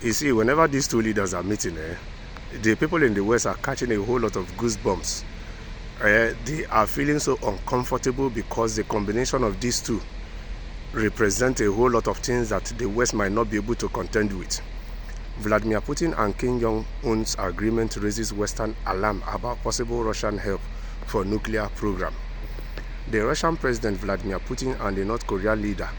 You see, whenever these two leaders are meeting, the people in the West are catching a whole lot of goosebumps. They are feeling so uncomfortable because the combination of these two represent a whole lot of things that the West might not be able to contend with. Vladimir Putin and Kim Jong-un's agreement raises Western alarm about possible Russian help for nuclear program. The Russian President Vladimir Putin and the North Korean leader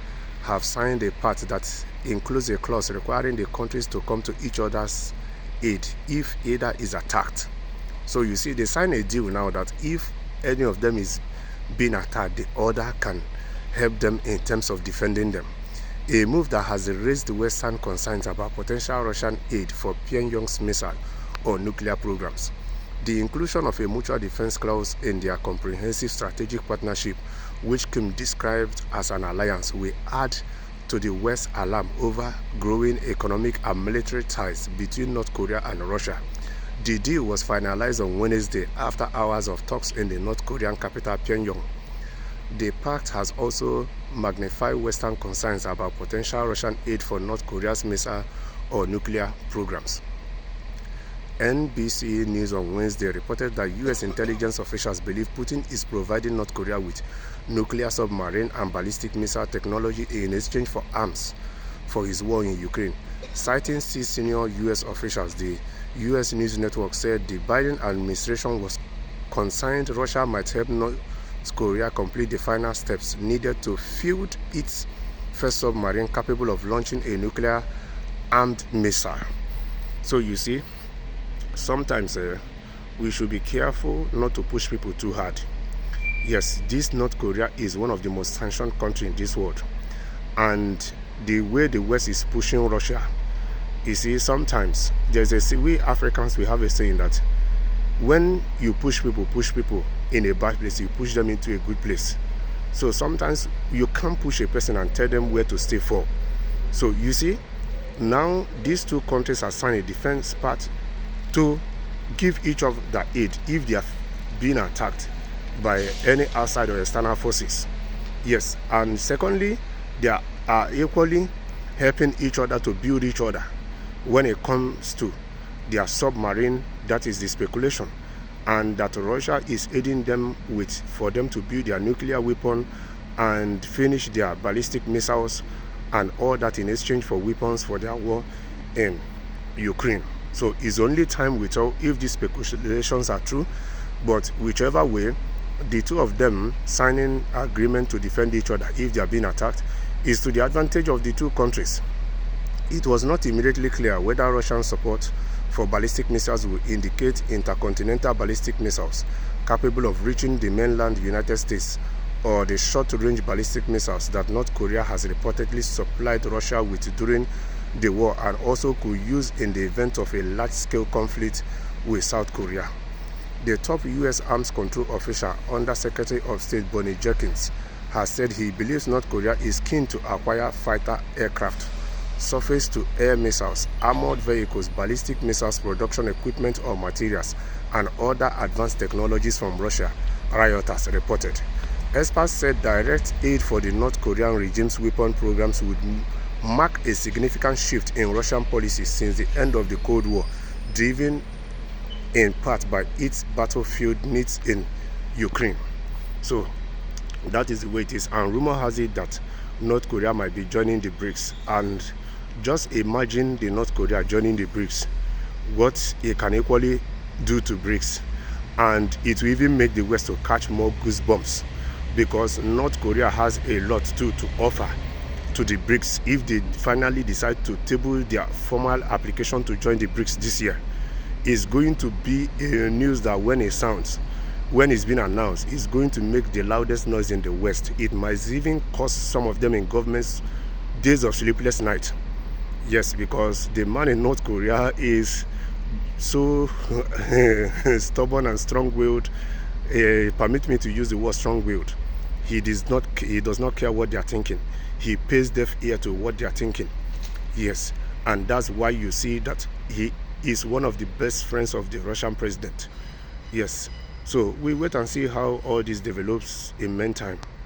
have signed a pact that includes a clause requiring the countries to come to each other's aid if either is attacked. So you see, they sign a deal now that if any of them is being attacked, the other can help them in terms of defending them. A move that has raised Western concerns about potential Russian aid for Pyongyang's missile or nuclear programs. The inclusion of a mutual defense clause in their comprehensive strategic partnership, which Kim described as an alliance, will add to the West's alarm over growing economic and military ties between North Korea and Russia. The deal was finalized on Wednesday after hours of talks in the North Korean capital Pyongyang. The pact has also magnified Western concerns about potential Russian aid for North Korea's missile or nuclear programs. NBC News on Wednesday reported that U.S. intelligence officials believe Putin is providing North Korea with nuclear submarine and ballistic missile technology in exchange for arms for his war in Ukraine. Citing 6 senior U.S. officials, the U.S. news network said the Biden administration was concerned Russia might help North Korea complete the final steps needed to field its first submarine capable of launching a nuclear-armed missile. So you see, sometimes we should be careful not to push people too hard. Yes, this North Korea is one of the most sanctioned countries in this world. And the way the West is pushing Russia, you see, sometimes we Africans, we have a saying that when you push people in a bad place, you push them into a good place. So sometimes you can't push a person and tell them where to stay for. So you see, now these two countries have signed a defense pact to give each other the aid if they are being attacked by any outside or external forces. Yes, and secondly, they are equally helping each other to build each other when it comes to their submarine. That is the speculation, and that Russia is aiding them for them to build their nuclear weapon and finish their ballistic missiles and all that in exchange for weapons for their war in Ukraine. So it's only time will tell if these speculations are true, but whichever way, the two of them signing agreement to defend each other if they are being attacked is to the advantage of the two countries. It was not immediately clear whether Russian support for ballistic missiles will indicate intercontinental ballistic missiles capable of reaching the mainland United States or the short-range ballistic missiles that North Korea has reportedly supplied Russia with during the war and also could use in the event of a large-scale conflict with South Korea. The top U.S. Arms Control official, Under Secretary of State Bonnie Jenkins, has said he believes North Korea is keen to acquire fighter aircraft, surface-to-air missiles, armored vehicles, ballistic missiles, production equipment or materials, and other advanced technologies from Russia, Reuters reported. Experts said direct aid for the North Korean regime's weapon programs would mark a significant shift in Russian policy since the end of the Cold War, driven in part by its battlefield needs in Ukraine. So that is the way it is, and rumor has it that North Korea might be joining the BRICS. And just imagine the North Korea joining the BRICS, what it can equally do to BRICS, and it will even make the West to catch more goosebumps, because North Korea has a lot to offer to the BRICS if they finally decide to table their formal application to join the BRICS this year. It's going to be a news that when it's been announced, it's going to make the loudest noise in the West. It might even cost some of them in governments days of sleepless night. Yes, because the man in North Korea is so stubborn and strong-willed. Permit me to use the word strong-willed. He does not care what they are thinking. He pays deaf ear to what they are thinking. Yes, and that's why you see that he is one of the best friends of the Russian president. Yes, so we wait and see how all this develops in meantime.